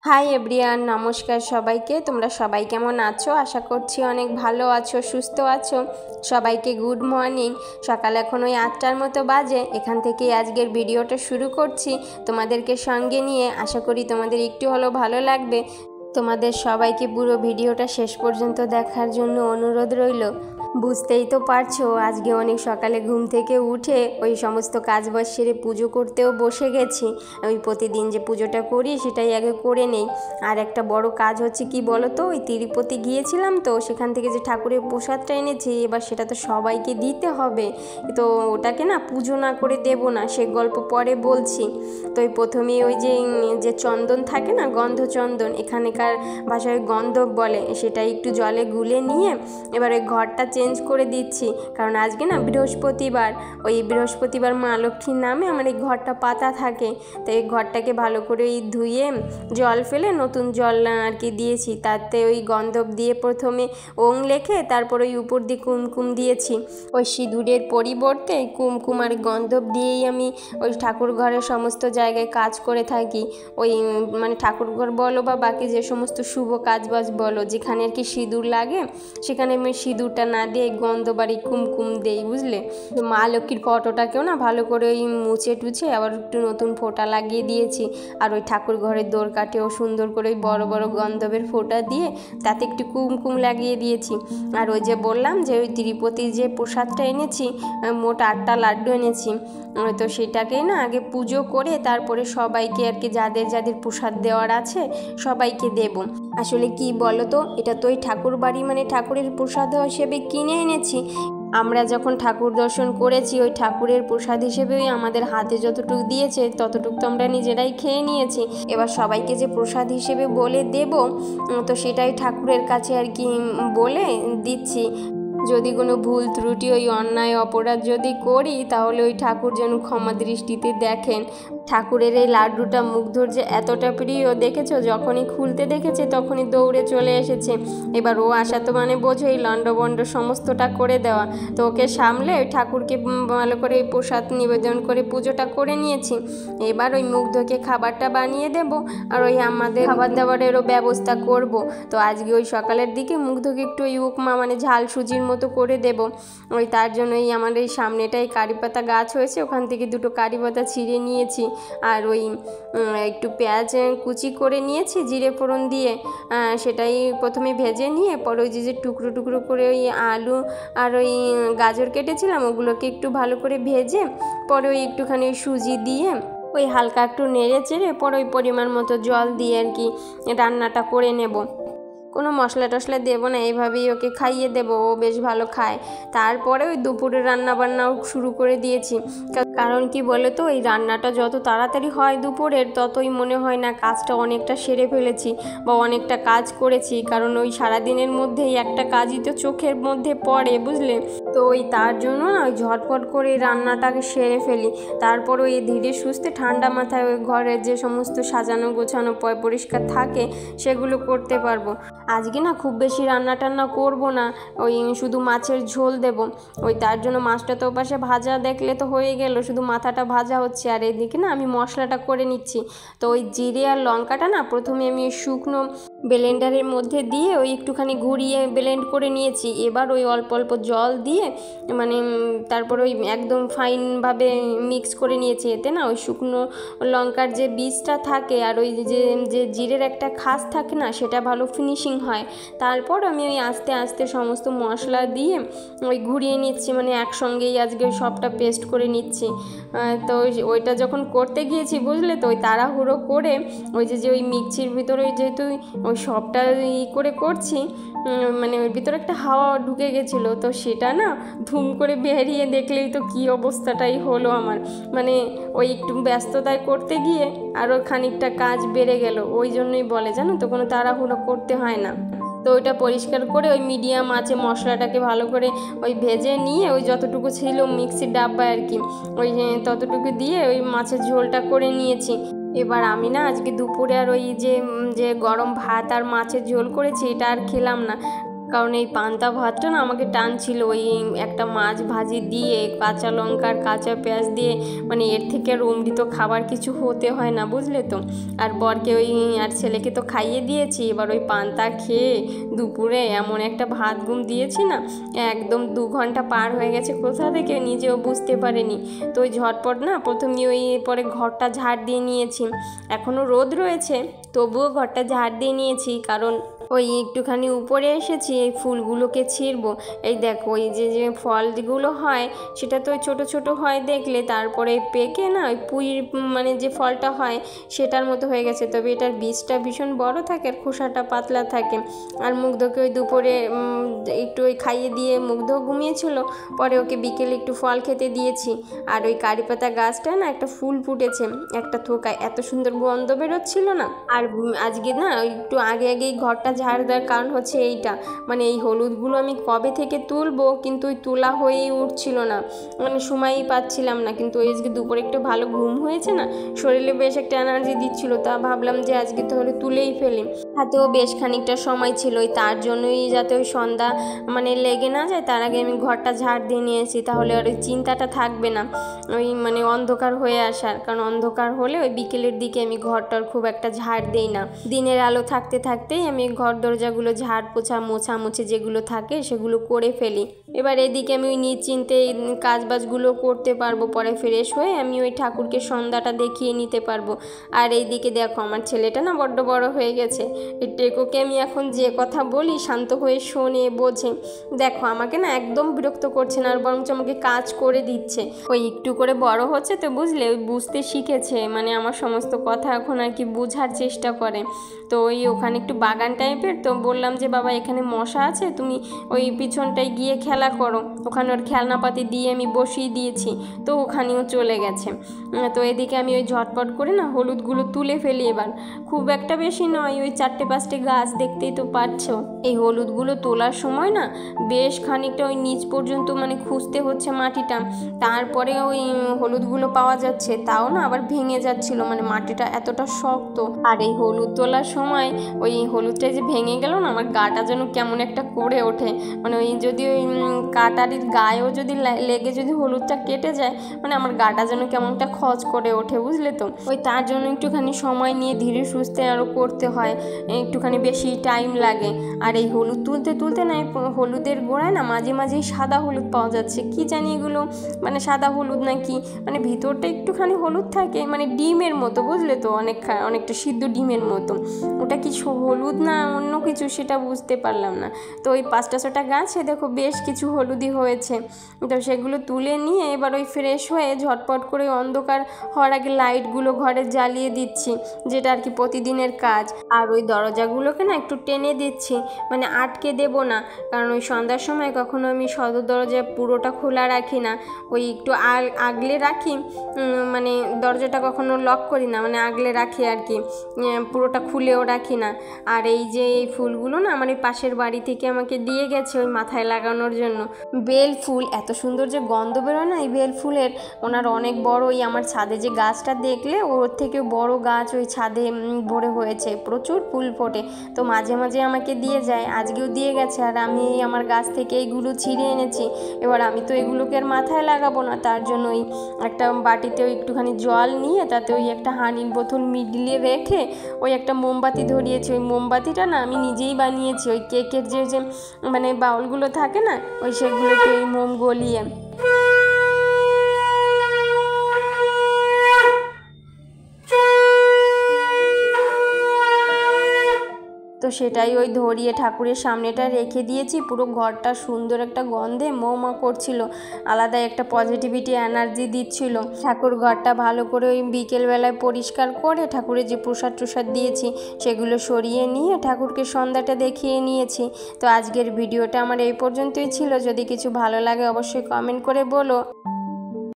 Hi everyone, নমস্কার সবাইকে। তোমরা সবাই কেমন আছো? আশা করছি অনেক ভালো আছো, সুস্থ আছো। সবাইকে গুড মর্নিং। সকাল এখন ওই 8টার মতো বাজে। এখান থেকেই আজকের ভিডিওটা শুরু করছি তোমাদেরকে সঙ্গে নিয়ে। আশা করি তোমাদের একটু হলেও ভালো লাগবে। তোমাদের সবাইকে পুরো ভিডিওটা শেষ পর্যন্ত দেখার জন্য অনুরোধ রইল। বুঝতেই তো পারছো, আজকে অনেক সকালে ঘুম থেকে উঠে ওই সমস্ত কাজবাজ সেরে পুজো করতেও বসে গেছি। আমি প্রতিদিন যে পুজোটা করি সেটাই আগে করে নেই। আর একটা বড় কাজ হচ্ছে কি বলো তো, ওই তিরুপতি গিয়েছিলাম তো সেখান থেকে যে ঠাকুরের প্রসাদটা এনেছি, এবার সেটা তো সবাইকে দিতে হবে। তো ওটাকে না পুজো না করে দেবো না, সে গল্প পরে বলছি। তো ওই প্রথমে ওই যে চন্দন থাকে না, গন্ধ চন্দন, এখানকার ভাষায় গন্ধব বলে, সেটা একটু জলে গুলে নিয়ে এবার ওই ঘরটা চেঞ্জ করে দিচ্ছি। কারণ আজকে না বৃহস্পতিবার, ওই বৃহস্পতিবার মা লক্ষ্মীর নামে আমার এই ঘরটা পাতা থাকে। তো এই ঘরটাকে ভালো করে ওই ধুয়ে জল ফেলে নতুন জল আর কি দিয়েছি। তাতে ওই গন্ধব দিয়ে প্রথমে ওং লেখে তারপর ওই উপর দিয়ে কুমকুম দিয়েছি। ওই সিঁদুরের পরিবর্তে কুমকুম আর গন্ধব দিয়েই আমি ওই ঠাকুর ঘরের সমস্ত জায়গায় কাজ করে থাকি। ওই মানে ঠাকুর ঘর বলো বা বাকি যে সমস্ত শুভ কাজবাজ বলো, যেখানে আর কি সিঁদুর লাগে সেখানে আমি সিঁদুরটা না দিয়ে গন্ধ বাড়ি কুমকুম দেই, বুঝলে। মা লক্ষ্মীর ফটোটাকেও না ভালো করে ওই মুছে টুছে আবার একটু নতুন ফোঁটা লাগিয়ে দিয়েছি। আর ওই ঠাকুর ঘরের দোরকাঠেও সুন্দর করে ওই বড় বড় গন্ধবের ফোঁটা দিয়ে তাতে একটু কুমকুম লাগিয়ে দিয়েছি। আর ওই যে বললাম যে ওই তিরুপতির যে প্রসাদটা এনেছি, মোট 8টা লাড্ডু এনেছি, তো সেটাকেই না আগে পুজো করে তারপরে সবাইকে আর কি যাদের যাদের প্রসাদ দেওয়ার আছে সবাইকে দেব। আসলে কি বলো তো, এটা তো ওই ঠাকুর বাড়ি মানে ঠাকুরের প্রসাদ হিসেবে কিনে এনেছি। আমরা যখন ঠাকুর দর্শন করেছি ওই ঠাকুরের প্রসাদ হিসেবেই আমাদের হাতে যতটুকু দিয়েছে ততটুকু তো আমরা নিজেরাই খেয়ে নিয়েছি। এবার সবাইকে যে প্রসাদ হিসেবে বলে দেব, তো সেটাই ঠাকুরের কাছে আর কি বলে দিচ্ছি। যদি কোনো ভুল ত্রুটি ওই অন্যায় অপরাধ যদি করি তাহলে ওই ঠাকুর যেন ক্ষমা দৃষ্টিতে দেখেন। ঠাকুরের এই লাড্ডুটা মুগ্ধর যে এতটা প্রিয়, দেখেছো, যখনই খুলতে দেখেছে তখনই দৌড়ে চলে এসেছে। এবার ও আসা তো মানে বোঝো এই লণ্ডভণ্ড সমস্তটা করে দেওয়া। তো ওকে সামলে ওই ঠাকুরকে ভালো করে এই প্রসাদ নিবেদন করে পুজোটা করে নিয়েছি। এবার ওই মুগ্ধকে খাবারটা বানিয়ে দেব আর ওই আমাদের খাবার দাবারেরও ব্যবস্থা করব। তো আজকে ওই সকালের দিকে মুগ্ধকে একটু ওই উপমা মানে ঝাল সুজির মতো করে দেব। ওই তার জন্যই আমার এই সামনেটাই কারি পাতা গাছ হয়েছে, ওখান থেকে 2টো কারি পাতা ছিঁড়ে নিয়েছি। আর ওই একটু পেঁয়াজ কুচি করে নিয়েছি জিরে ফোড়ন দিয়ে, সেটাই প্রথমে ভেজে নিয়ে পরে ওই যে টুকরো টুকরো করে ওই আলু আর ওই গাজর কেটেছিলাম ওগুলোকে একটু ভালো করে ভেজে পরে ওই একটুখানি সুজি দিয়ে ওই হালকা একটু নেড়ে চেড়ে পরে ওই পরিমাণ মতো জল দিয়ে আর কি রান্নাটা করে নেব। কোনো মশলা টশলা দেবো না, এইভাবেই ওকে খাইয়ে দেবো, ও বেশ ভালো খায়। তারপরে ওই দুপুরে রান্নাবান্নাও শুরু করে দিয়েছি। কারণ কি বলে তো, এই রান্নাটা যত তাড়াতাড়ি হয় দুপুরের ততই মনে হয় না কাজটা অনেকটা সেরে ফেলেছি বা অনেকটা কাজ করেছি। কারণ ওই সারাদিনের মধ্যেই একটা কাজই তো চোখের মধ্যে পড়ে, বুঝলে। তো ওই তার জন্য না ওই ঝটপট করে রান্নাটাকে সেরে ফেলি। তারপর ওই ধীরে সুস্থে ঠান্ডা মাথায় ওই ঘরের যে সমস্ত সাজানো গোছানো পরিষ্কার থাকে সেগুলো করতে পারবো। আজকে না খুব বেশি রান্না টান্না করবো না, ওই শুধু মাছের ঝোল দেব। ওই তার জন্য মাছটা তো পাশে ভাজা দেখলে তো হয়ে গেল, শুধু মাথাটা ভাজা হচ্ছে। আর এদিকে না আমি মশলাটা করে নিচ্ছি। তো ওই জিরে আর লঙ্কাটা না প্রথমে আমি শুকনো ব্লেন্ডারের মধ্যে দিয়ে ওই একটুখানি ঘুরিয়ে ব্লেন্ড করে নিয়েছি। এবার ওই অল্প অল্প জল দিয়ে মানে তারপর ওই একদম ফাইনভাবে মিক্স করে নিয়েছি। এতে না ওই শুকনো লঙ্কার যে বীজটা থাকে আর ওই যে জিরের একটা খাস থাকে না, সেটা ভালো ফিনিশিং হয়। তারপর আমি ওই আস্তে আস্তে সমস্ত মশলা দিয়ে ওই ঘুরিয়ে নিচ্ছি, মানে একসঙ্গেই আজকে সবটা পেস্ট করে নিচ্ছি। তো ওইটা যখন করতে গিয়েছি, বুঝলে তো, ওই তাড়াহুড়ো করে ওই যে ওই মিক্সির ভিতরে যেহেতু ওই সবটা করে করছি, মানে ওর ভিতরে একটা হাওয়া ঢুকে গেছিলো, তো সেটা না ধুম করে বেরিয়ে দেখলেই তো কী অবস্থাটাই হলো আমার। মানে ওই একটু ব্যস্ততায় করতে গিয়ে আরও খানিকটা কাজ বেড়ে গেল। ওই জন্যই বলে জানো তো, কোনো তাড়াহুড়ো করতে হয় না। তো ওইটা পরিষ্কার করে ওই মিডিয়াম আঁচে মশলাটাকে ভালো করে ওই ভেজে নিয়ে ওই যতটুকু ছিল মিক্সির ডাব্বায় আর কি, ওই ততটুকু দিয়ে ওই মাছের ঝোলটা করে নিয়েছি। এবার আমি না আজকে দুপুরে আর ওই যে গরম ভাত আর মাছের ঝোল করেছি এটা আর খেলাম না। কারণ এই পান্তা ভাতটা না আমাকে টানছিল। ওই একটা মাছ ভাজি দিয়ে কাঁচা লঙ্কার কাঁচা পেঁয়াজ দিয়ে, মানে এর থেকে আর অমৃত খাবার কিছু হতে হয় না, বুঝলে তো। আর বরকে ওই আর ছেলেকে তো খাইয়ে দিয়েছি, এবার ওই পান্তা খেয়ে দুপুরে এমন একটা ভাত ঘুম দিয়েছি না, একদম 2 ঘন্টা পার হয়ে গেছে কোথা থেকে নিজেও বুঝতে পারিনি। তো ওই ঝটপট না প্রথমে ওই পরে ঘরটা ঝাড় দিয়ে নিয়েছি, এখনও রোদ রয়েছে তবুও ঘরটা ঝাড় দিয়ে নিয়েছি, কারণ ওই একটুখানি উপরে এসেছি এই ফুলগুলোকে ছিঁড়বো। এই দেখো ওই যে যে ফলগুলো হয় সেটা তো ছোটো ছোটো হয় দেখলে, তারপরে পেকে না ওই পুঁই মানে যে ফলটা হয় সেটার মতো হয়ে গেছে, তবে এটার বীজটা ভীষণ বড় থাকে আর খোসাটা পাতলা থাকে। আর মুগ্ধকে ওই দুপুরে একটু ওই খাইয়ে দিয়ে মুগ্ধ ঘুমিয়েছিল, পরে ওকে বিকেলে একটু ফল খেতে দিয়েছি। আর ওই কারি পাতা গাছটায় না একটা ফুল ফুটেছে একটা থোকায়, এত সুন্দর গন্ধ বেরোচ্ছিল না। আর আজকে না একটু আগে আগেই ঘরটা ঝাড় দেওয়ার কারণ হচ্ছে এইটা, মানে এই হলুদগুলো আমি কবে থেকে তুলবো কিন্তু ওই তোলা হয়েই উঠছিল না, মানে সময়ই পাচ্ছিলাম না। কিন্তু আজকে দুপুরে একটু ভালো ঘুম হয়েছে না, শরীরে বেশ একটা এনার্জি দিচ্ছিল, তা ভাবলাম যে আজকে তাহলে তুলেই ফেলি। হাতেও বেশ খানিকটা সময় ছিল, তার জন্যই যাতে ওই সন্ধ্যা মানে লেগে না যায় তার আগে আমি ঘরটা ঝাড় দিয়ে নিয়েছি, তাহলে আর ওই চিন্তাটা থাকবে না ওই মানে অন্ধকার হয়ে আসার। কারণ অন্ধকার হলে ওই বিকেলের দিকে আমি ঘরটার খুব একটা ঝাড় দেই না, দিনের আলো থাকতে থাকতেই আমি ঘর দরজাগুলো ঝাড় পোছা মোছামুছি যেগুলো থাকে সেগুলো করে ফেলি। এবার এদিকে আমি ওই নিশ্চিন্তে কাজবাজগুলো করতে পারবো, পরে ফ্রেশ হয়ে আমি ওই ঠাকুরকে সন্ধ্যাটা দেখিয়ে নিতে পারবো। আর এইদিকে দেখো আমার ছেলেটা না বড্ড বড় হয়ে গেছে, এই টেকোকে আমি এখন যে কথা বলি শান্ত হয়ে শোনে বোঝে। দেখো আমাকে না একদম বিরক্ত করছে না, আর বরঞ্চ আমাকে কাজ করে দিচ্ছে। ওই একটু করে বড় হচ্ছে তো বুঝলে, ওই বুঝতে শিখেছে, মানে আমার সমস্ত কথা এখন আর কি বোঝার চেষ্টা করে। তো ওই ওখানে একটু বাগান টাইপের, তো বললাম যে বাবা এখানে মশা আছে, তুমি ওই পিছনটায় গিয়ে খেলা করো, ওখানে ওর খেলনাপাতি দিয়ে আমি বসিয়ে দিয়েছি, তো ওখানেও চলে গেছে। তো এদিকে আমি ওই ঝটপট করে না হলুদগুলো তুলে ফেলি। এবার খুব একটা বেশি নয়, ওই 4-5টে গাছ দেখতেই তো পারছো। এই হলুদগুলো তোলার সময় না বেশ খানিকটা ওই নিচ পর্যন্ত মানে খুঁজতে হচ্ছে মাটিটা, তারপরে ওই হলুদগুলো পাওয়া যাচ্ছে, তাও না আবার ভেঙে যাচ্ছিল, মানে মাটিটা এতটা শক্ত। আর এই হলুদ তোলার সময় ওই হলুদটা যে ভেঙে গেল না, আমার গাটা যেন কেমন একটা করে ওঠে, মানে ওই যদি ওই কাটারির গায়েও যদি লেগে যদি হলুদটা কেটে যায়, মানে আমার গাটা যেন কেমন একটা খচ করে ওঠে, বুঝলে তো। ওই তার জন্য একটুখানি সময় নিয়ে ধীরে সুস্থে আরও করতে হয়, একটুখানি বেশি টাইম লাগে। আর এই হলুদ তুলতে তুলতে না হলুদের গোড়ায় না মাঝে মাঝেই সাদা হলুদ পাওয়া যাচ্ছে, কি জানি এগুলো মানে সাদা হলুদ নাকি, মানে ভিতরটা একটুখানি হলুদ থাকে, মানে ডিমের মতো, বুঝলে তো, অনেকটা সিদ্ধ ডিমের মতো। ওটা কিছু হলুদ না অন্য কিছু সেটা বুঝতে পারলাম না। তো ওই 5টা-6টা গাছে দেখো বেশ কিছু হলুদি হয়েছে, তো সেগুলো তুলে নিয়ে এবার ওই ফ্রেশ হয়ে ঝটপট করে অন্ধকার হওয়ার আগে লাইটগুলো ঘরে জ্বালিয়ে দিচ্ছি, যেটা আর কি প্রতিদিনের কাজ। আর ওই দরজাগুলোকে না একটু টেনে দিচ্ছি, মানে আটকে দেব না, কারণ ওই সন্ধ্যার সময় কখনো আমি সদর দরজা পুরোটা খোলা রাখি না, ওই একটু আগলে রাখি, মানে দরজাটা কখনো লক করি না, মানে আগলে রাখি আর কি, পুরোটা খুলেও রাখি না। আর এই যে এই ফুলগুলো না আমার এই পাশের বাড়ি থেকে আমাকে দিয়ে গেছে ওই মাথায় লাগানোর জন্য। বেল ফুল এত সুন্দর যে গন্ধ বেরোয় না এই বেল ফুলের, ওনার অনেক বড়, ওই আমার ছাদে যে গাছটা দেখলে ওর থেকে বড় গাছ ওই ছাদে ভরে হয়েছে, প্রচুর ফুল ফোটে, তো মাঝে মাঝে আমাকে দিয়ে যায়, আজকেও দিয়ে গেছে। আর আমি আমার গাছ থেকে এইগুলো ছিঁড়ে এনেছি, এবার আমি তো এগুলোকে আর মাথায় লাগাবো না, তার জন্য ওই একটা বাটিতে ওই একটুখানি জল নিয়ে তাতে ওই একটা হাঁড়ির বোতল মিডিলে রেখে ওই একটা মোমবাতি ধরিয়েছি। ওই মোমবাতিটা না আমি নিজেই বানিয়েছি, ওই কেকের যে মানে বাউলগুলো থাকে না, ওই সেগুলোকে ওই মোম গলিয়ে। তো সেটাই ওই ধরিয়ে ঠাকুরের সামনেটা রেখে দিয়েছি, পুরো ঘরটা সুন্দর একটা গন্ধে মৌমা করছিল, আলাদা একটা পজিটিভিটি এনার্জি দিচ্ছিল। ঠাকুর ঘরটা ভালো করে ওই বিকেলবেলায় পরিষ্কার করে ঠাকুরের যে প্রসাদ টুসাদ দিয়েছি সেগুলো সরিয়ে নিয়ে ঠাকুরকে সন্ধ্যাটা দেখিয়ে নিয়েছি। তো আজকের ভিডিওটা আমার এই পর্যন্তই ছিল, যদি কিছু ভালো লাগে অবশ্যই কমেন্ট করে বলো।